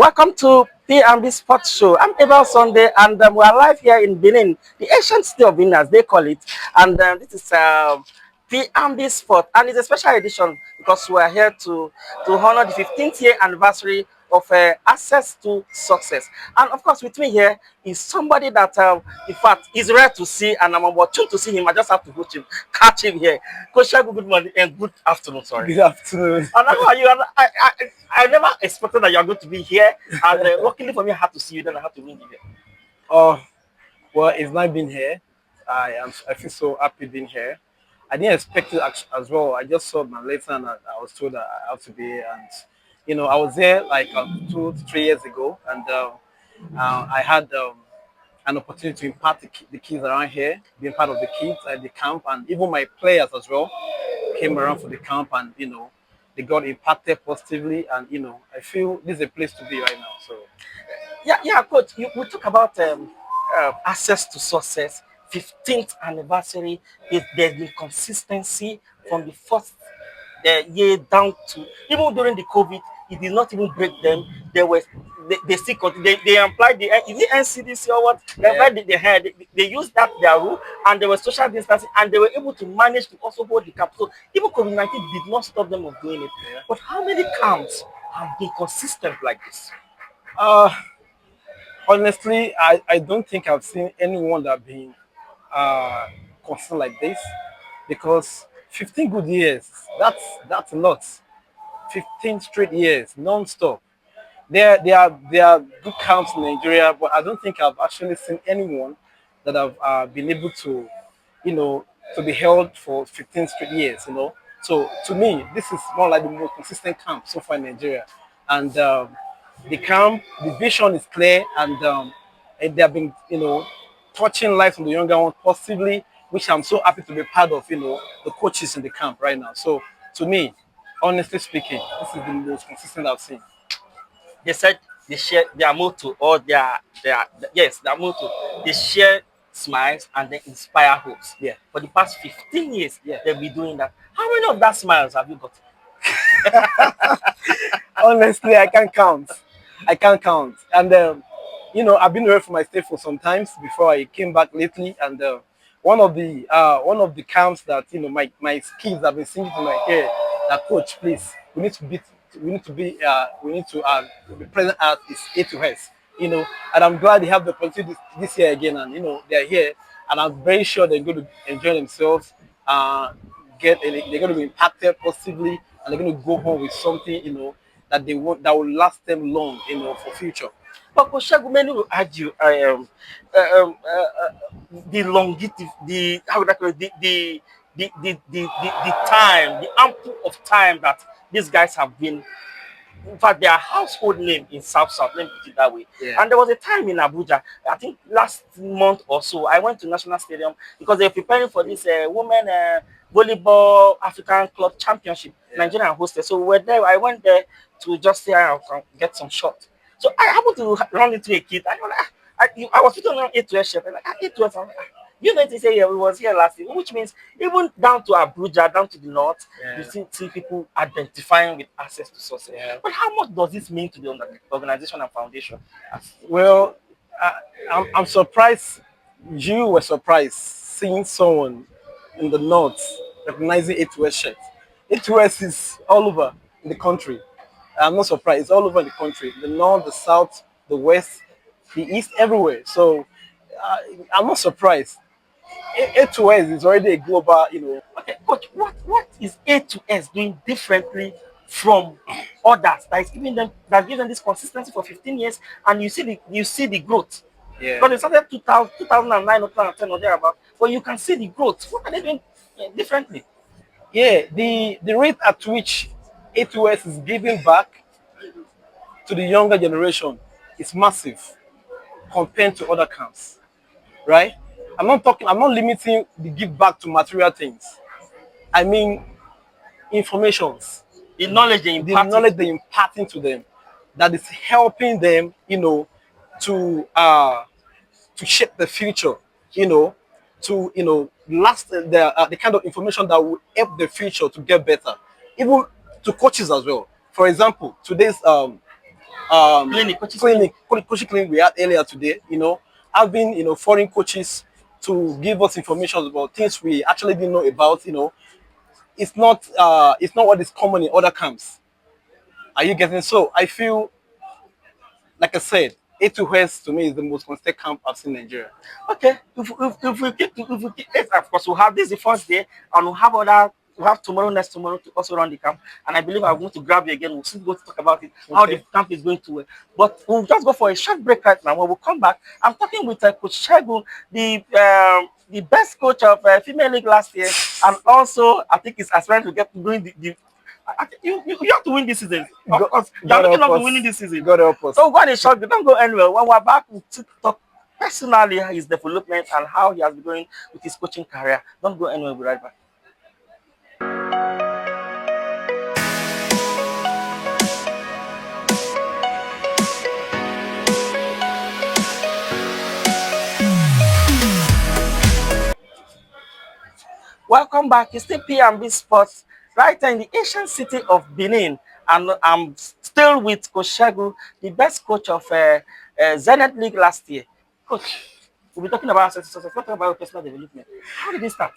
Welcome to P&B Sports Show. I'm Abel Sunday, and we're live here in Benin, the ancient city of Benin, as they call it. And this is P&B Sport, and it's a special edition because we're here to honor the 15th year anniversary of Access to Success. And of course, with me here is somebody that, in fact, is rare to see, and I'm opportune to see him. I just have to catch him here. Coach Segun, good morning and good afternoon. Sorry. Good afternoon. And how are you? And I never expected that you are going to be here. And luckily for me, I had to see you. Then I had to meet you here. Oh, well, it's not been here. I feel so happy being here. I didn't expect it as well. I just saw my letter and I was told that I have to be here. And I was there like 2 to 3 years ago, and I had an opportunity to impart the kids around here, being part of the kids at the camp, and even my players as well came around for the camp, and they got impacted positively, and I feel this is a place to be right now. So Yeah, Coach. We talk about access to success. 15th anniversary. There's been consistency from the first year down to even during the COVID. It did not even break them. They still they applied the is it NCDC or what? They yeah, applied they used that their rule, and they were social distancing, and they were able to manage to also hold the camp. So even COVID-19 did not stop them of doing it. yeah. But how many camps have been consistent like this? Uh, Honestly, I don't think I've seen anyone that been uh, consistent like this, because 15 good years, that's a lot. 15 straight years, non-stop. There are good camps in Nigeria, but I don't think I've actually seen anyone that have been able to, you know, to be held for 15 straight years. So to me, this is more like the most consistent camp so far in Nigeria, and the camp, the vision is clear, and they have been, touching lives from the younger ones positively, which I'm so happy to be part of. The coaches in the camp right now. So to me, honestly speaking, this is the most consistent I've seen. They said they share their motto or their motto. They share smiles and they inspire hopes. Yeah, For the past 15 years, yeah. they've been doing that. How many of that smiles have you got? Honestly, I can't count. I can't count. And I've been away from my state for some times before I came back lately. And one of the camps that my kids have been singing to my ear, that coach, please, we need to be present at is A to S. And I'm glad they have the opportunity this year again, and they're here, and I'm very sure they're going to enjoy themselves. Uh, they're going to be impacted positively, and they're going to go home with something that they want, that will last them long for future. But Koshagu, many will argue the longevity, the how would I call it, the time, the ample of time that these guys have been. In fact, they are household name in South. Let me put it that way. Yeah. And there was a time in Abuja, I think last month or so, I went to National Stadium because they're preparing for this women volleyball African Club Championship. Yeah. Nigeria hosted. So we were there. I went there to just say I can get some shots. So I happened to run into a kid. I was like, I was putting on A2S shirt. I'm like, A2S. I'm like, you know, to say, yeah, we was here last year, which means even down to Abuja, down to the north, Yeah. you see people identifying with access to sources. Yeah. But how much does this mean to the organization and foundation? Well, I'm surprised you were surprised seeing someone in the north recognizing A2S shirt. A2S is all over in the country. I'm not surprised. It's all over the country. The north, the south, the west, the east, everywhere. So uh, I'm not surprised. A2S is already a global. Okay, coach, what is A2S doing differently from others that gives them this consistency for 15 years, and you see the growth? Yeah. Because they started 2009 or 2010 or thereabout, but you can see the growth. What are they doing differently? Yeah, the rate at which A2S is giving back to the younger generation is massive compared to other camps, right? I'm not limiting the give back to material things. I mean informations, The knowledge they the imparted. knowledge they're imparting to them, that is helping them, to to shape the future, to last the kind of information that will help the future to get better, even to coaches as well. For example, today's Clinic, coaches clinic. clinic, coaching clinic we had earlier today. Having foreign coaches to give us information about things we actually didn't know about. It's not what is common in other camps. Are you getting? So I feel, like I said, A2S to me is the most consistent camp I've seen in Nigeria. Okay, if we keep, yes, of course, we'll have this the first day, and we'll have tomorrow, next tomorrow to also run the camp. And I believe I'm going to grab you again. We'll still go to talk about it, how the Okay. camp is going to work. But we'll just go for a short break right now. When we come back, I'm talking with Coach Segun, the best coach of female league last year, and also I think he's aspiring to get doing the I think you have to win this season. Of God, course, you're God looking help up to us. winning this season. God help us. So go on a short break. Don't go anywhere. When we're back, we'll talk personally his development and how he has been going with his coaching career. Don't go anywhere. We'll be right back. Welcome back. It's still P&B Sports right here in the ancient city of Benin. And I'm still with Coach Segun, the best coach of Zenith League last year. Coach, we'll be talking about success. Let's talk about personal development. How did it start?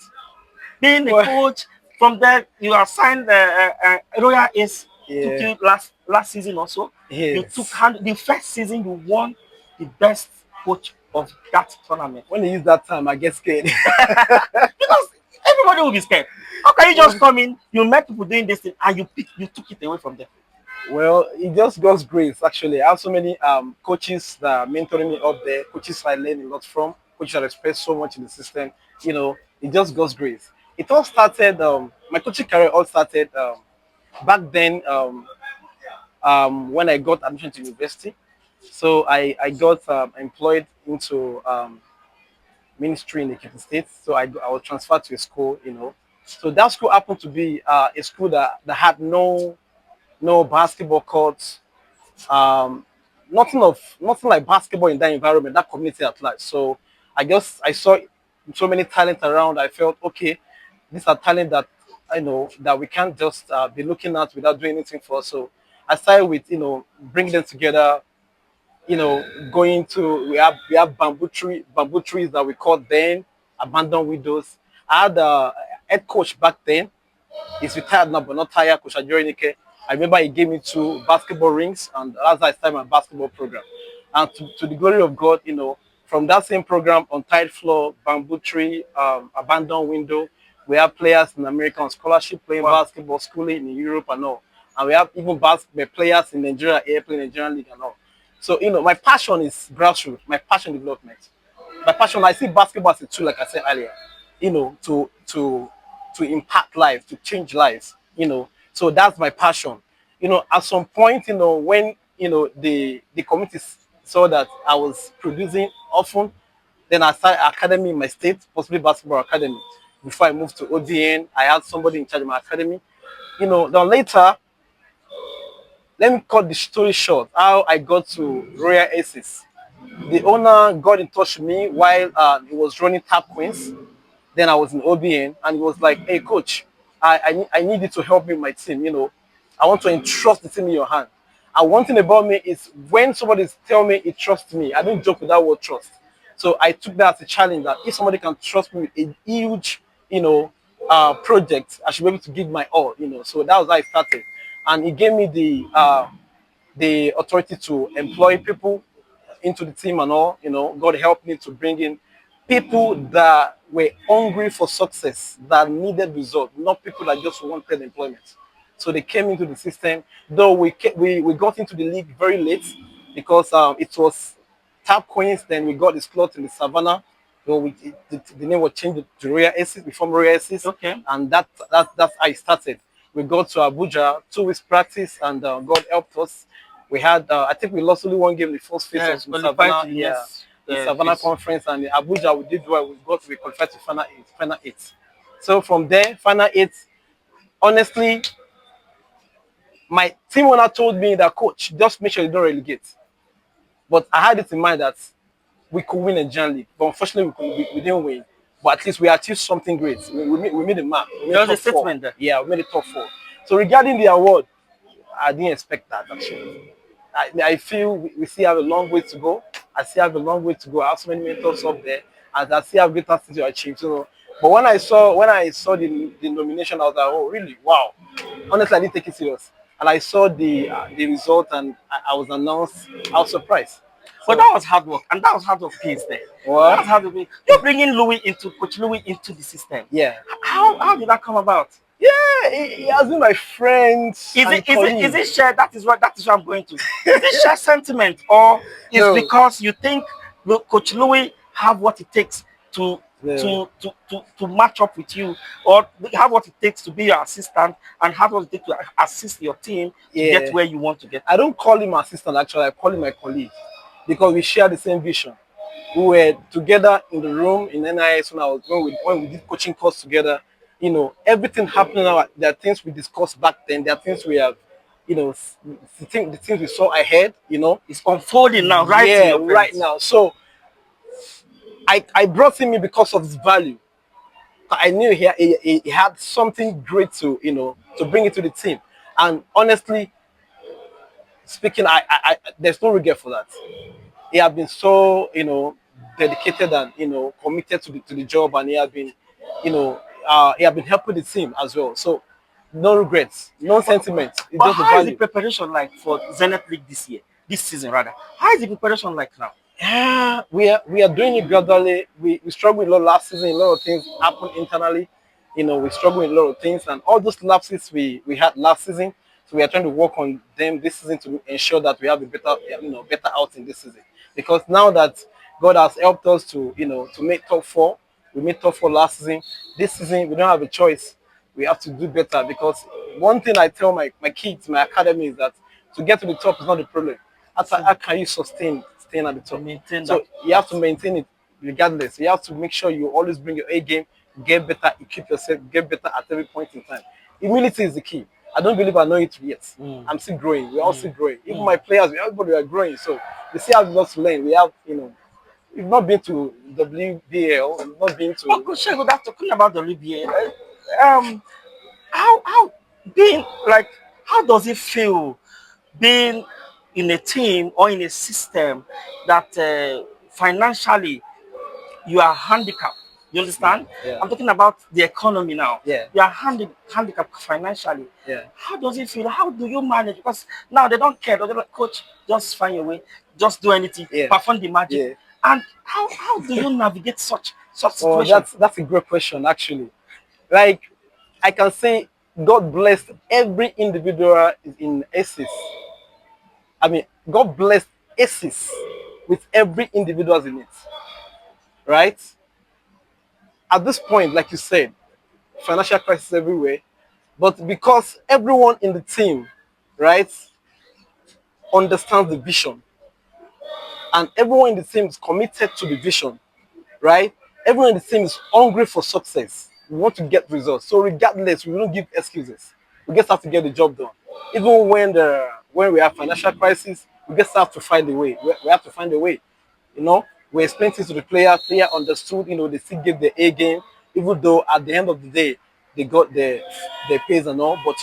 Being a Well, coach, from there you are signed Royal Ace, took yeah. you last season also. You took Yes. hand the first season you won the best coach of that tournament. When they use that time, I get scared. Because everybody will be scared. How can you just come in, you met people doing this thing, and you took it away from them? Well, it just God's grace. Actually, I have so many coaches that are mentoring me up there. Coaches I learn a lot from. Coaches that respect so much in the system. It just God's grace. It all started. My coaching career all started back then. When I got admission to university, so I got employed into ministry in Ekiti State. So I was transferred to a school. So that school happened to be a school that had no basketball courts, um, nothing like basketball in that environment, that community at large. So I saw so many talent around. I felt okay, these are talent that I know that we can't just be looking at without doing anything for. So I started with bringing them together. Going to we have bamboo trees that we called then abandoned widows. I had a head coach back then. He's retired now, but not tired. Coach Ajorinike. I remember he gave me 2 basketball rings, and that's how I started my basketball program. And to the glory of God, from that same program, on tile floor, bamboo tree, abandoned window, we have players in America on scholarship playing Wow. basketball, schooling in Europe and all. And we have even basketball players in Nigeria here playing Nigerian league and all. So my passion is grassroots. My passion development. My passion, I see basketball as a tool, like I said earlier, to impact lives, to change lives. So that's my passion. At some point, when the community saw that I was producing often, then I started academy in my state, possibly basketball academy. Before I moved to ODN, I had somebody in charge of my academy. Then later, let me cut the story short. How I got to Royal Aces. The owner got in touch with me while he was running Tap Queens. Then I was in OBN, and he was like, "Hey, coach, I need you to help me with my team. I want to entrust the team in your hand." And one thing about me is when somebody tell me he trusts me, I don't joke with that word trust. So I took that as a challenge that if somebody can trust me with a huge, project, I should be able to give my all. So that was how I started, and he gave me the authority to employ people into the team and all. God helped me to bring in people that were hungry for success, that needed results, not people that just wanted employment. So they came into the system. Though we got into the league very late because it was Tap Queens. Then we got the slot in the Savannah. So the name was changed to Royal Aces. We formed Royal Aces, Okay. and that's how it started. We got to Abuja, 2 weeks practice, and God helped us. We had, I think we lost only one game the first phase Yes, of in qualified Savannah. to the Yeah, next in Savannah phase. conference, and in Abuja we did well. We qualified to final eight. So from there, final eight. Honestly, my team owner told me that, coach, just make sure you don't relegate. But I had it in mind that we could win a Nigerian league, but unfortunately we didn't win. But at least we achieved something great. We made the mark. We There made was a top four. statement there. Yeah, we made the top four. So regarding the award, I didn't expect that actually. I feel we still have a long way to go. I still have a long way to go. I have so many mentors up there, and I still have greater things to achieve. So, but when I saw the nomination, I was like, oh really? Wow. Honestly, I didn't take it serious. And I saw the result, and I was announced. I was surprised. But So that was hard work, and that was hard work pays there. That what? was hard work. You're bringing Coach Louis into the system. Yeah. How did that come about? Yeah, he has been my friend and Is colleague. it shared? That is what I'm going to. Is it shared sentiment, or is No, because you think Coach Louis have what it takes to no. to match up with you, or have what it takes to be your assistant, and have what it takes to assist your team to get Yeah. where you want to get I to? don't call him assistant actually, I call him my colleague because we share the same vision. We were together in the room in NIS when we did coaching course together. Everything happening now. There are things we discussed back then. There are things we have, the things we saw ahead. It's unfolding now, right in Yeah, your right presence. now. So I brought him in because of his value. I knew he had something great to bring into the team. And honestly speaking, there's no regret for that. He has been so dedicated and committed to the job, and he has been helping the team as well. So no regrets, no But, sentiment. It's but just the how is the value. preparation like for Zenith League this season rather? How is the preparation like now? Yeah, we are doing it gradually. We struggled a lot last season. A lot of things happened internally. We struggled with a lot of things, and all those lapses we had last season. So we are trying to work on them this season to ensure that we have a better outing this season. Because now that God has helped us to make top four, we made top four last season. This season we don't have a choice. We have to do better because one thing I tell my kids, my academy is that to get to the top is not the problem. How can you sustain staying at the To top? maintain So you that. have to maintain it regardless. You have to make sure you always bring your A game, get better, equip yourself, get better at every point in time. Humility is the key. I don't believe I know it yet. Mm, I'm still growing. We're all mm, still growing. Even mm. my players, everybody are growing. So we still have lots to learn. We've not been to WBL, we've not been But to Coach Shego, that's talking about the Libya. How being like how does it feel being in a team or in a system that financially you are handicapped? You yeah, understand? yeah, I'm talking about the economy now. yeah, You are handicapped financially. yeah. How does it feel? How do you manage? Because now they don't care. They're like, coach, just find your way, just do anything, Yeah, perform the magic. yeah. And how do you navigate such Oh, situation? that's a great question, actually. Like, I can say God blessed every individual in ACES. I mean, God blessed ACES with every individual in it, right? At this point, like you said, financial crisis everywhere, but because everyone in the team, right, understands the vision, and everyone in the team is committed to the vision, right? Everyone in the team is hungry for success. We want to get results. So regardless, we don't give excuses. We just have to get the job done. Even when we have financial crisis, we just have to find a way. We have to find a way. We explained things to the player. Player understood. They still gave the A game, even though at the end of the day they got their pays and all. But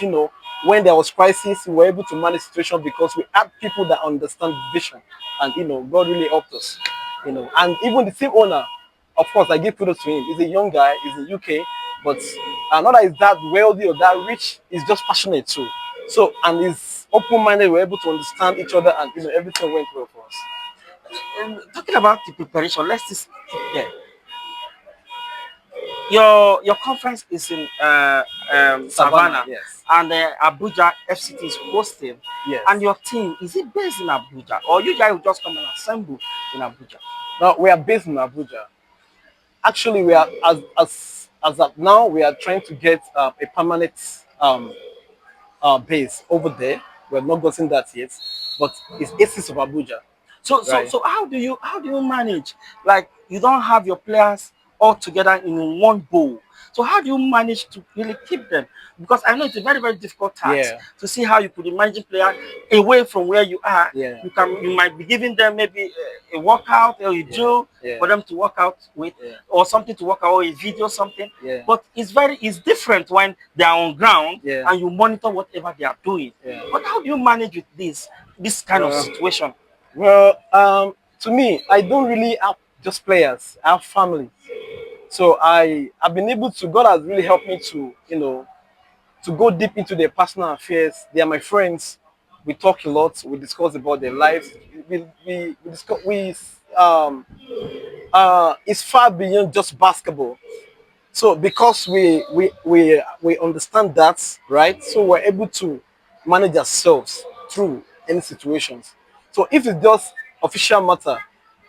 when there was crisis, we were able to manage the situation because we had people that understand the vision, and God really helped us. And even the team owner, of course, I give kudos to him. He's a young guy. He's in UK, but not that he's that wealthy or that rich. He's just passionate too. So and he's open-minded. We're able to understand each other, and everything went well for us. Talking about the preparation, let's just keep there. Your conference is in Savannah, Savannah, yes. and Abuja FCT is hosting. Yes. And your team, is it based in Abuja, or you guys will just come and assemble in Abuja? Now we are based in Abuja. Actually, we are as of now we are trying to get a permanent base over there. We have not gotten that yet, but it's ACES of Abuja, right? So how do you manage? Like you don't have your players all together in one bowl. So how do you manage to really keep them? Because I know it's a very, very difficult task Yeah, to see how you could manage player away from where you are. yeah, You might be giving them maybe a workout or a yeah, drill yeah, for them to work out with, yeah, or something to work out, or a video something. yeah, But it's different when they are on ground yeah, and you monitor whatever they are doing. yeah. But how do you manage with this? this kind of situation? Well, to me, I don't really have just players. I have family. So I've been able to. God has really helped me to to go deep into their personal affairs. They are my friends. We talk a lot. We discuss about their lives. We discuss. It's far beyond just basketball. So because we understand that, right? So we're able to manage ourselves through any situations. So if it's just official matter,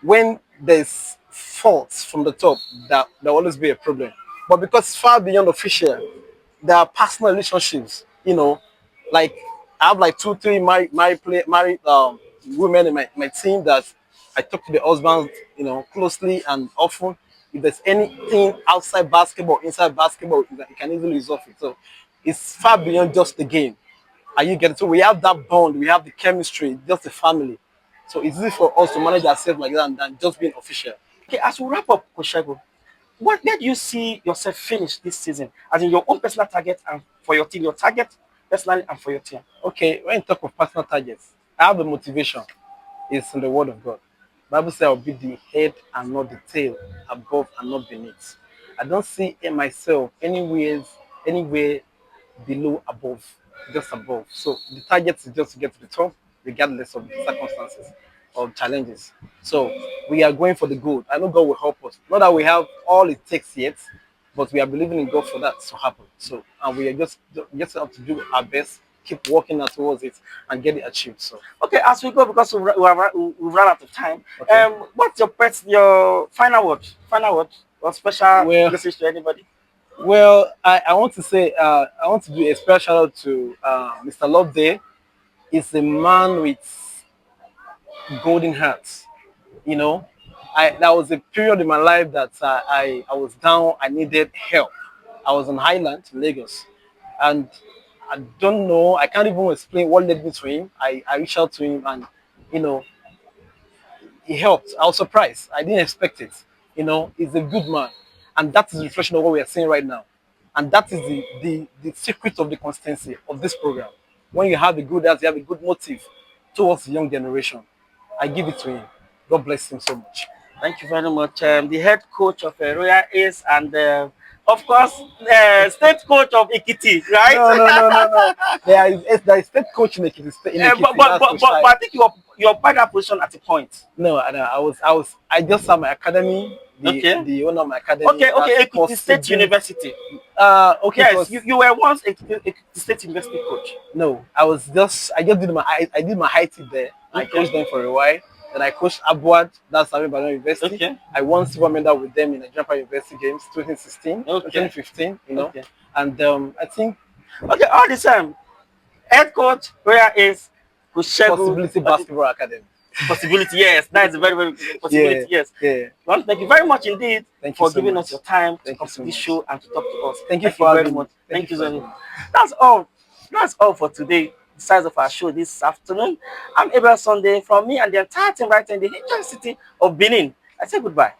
when there's faults from the top, that there will always be a problem. But because it's far beyond official, there are personal relationships. Like I have like two, three married women in my team that I talk to the husbands, closely and often. If there's anything outside basketball, inside basketball, you can easily resolve it. So it's far beyond just the game. Are you getting? So we have that bond, we have the chemistry, just a family. So it's easy for us to manage ourselves like that than just being official. Okay, as we wrap up, Koshego, where do you see yourself finish this season? As in your own personal target and for your team, your target personally and for your team. Okay, when you talk of personal targets, I have the motivation. It's in the word of God. Bible says I'll be the head and not the tail, above and not beneath. I don't see in myself anywhere below, above, just above. So the target is just to get to the top, regardless of the circumstances or challenges. So we are going for the good. I know God will help us. Not that we have all it takes yet, but we are believing in God for that to happen. So and we are just have to do our best, keep working towards it, and get it achieved. So Okay, as we go, because we've run out of time. okay. What's your final word? Final word or special Well, message to anybody? I want to say I want to do a special shout out to Mr. Loveday. He's a man with golden hearts. You know, that was a period in my life that I was down. I needed help. I was on Highland, Lagos, and I don't know. I can't even explain what led me to him. I reached out to him, and you know, he helped. I was surprised. I didn't expect it. He's a good man, and that is the reflection of what we are seeing right now, and that is the secret of the consistency of this program. When you have a good heart, you have a good motive towards the young generation. I give it to him. God bless him so much. Thank you very much. The head coach of Royal Ace and of course state coach of Ikiti, right? No, no, no, no, no. There is state coach in Ekiti. In But, Ekiti, but, that's but, Coach but, Tai. but I think you're by that position at a point. No, I just have my academy. Okay. The owner of my academy, Okay, that's called Ekiti State Segun. University. Okay, it Yes, was you were once Ekiti State University coach. no. I just did I did my high tip there. I Okay. coached them for a while. Then I coached Abuad, that's Sami Badon University. Okay. I won silver medal with them in the Japan University Games 2016, Okay. 2015, Okay. And I think Okay, all the time. Head coach, where is Segun? Possibility Basketball Academy. Possibility, yes. That is a very, very good Yeah, possibility, yes. yeah. I want to thank you very much indeed Thank you for so giving us much. your time to Thank you come to so this much. show and to talk to us. Thank you Thank you for very having me. much. Thank Thank you you for so having much. me. That's all. That's all for today. The size of our show this afternoon. I'm Abel Sunday from me and the entire team right in the Hinton city of Benin. I say goodbye.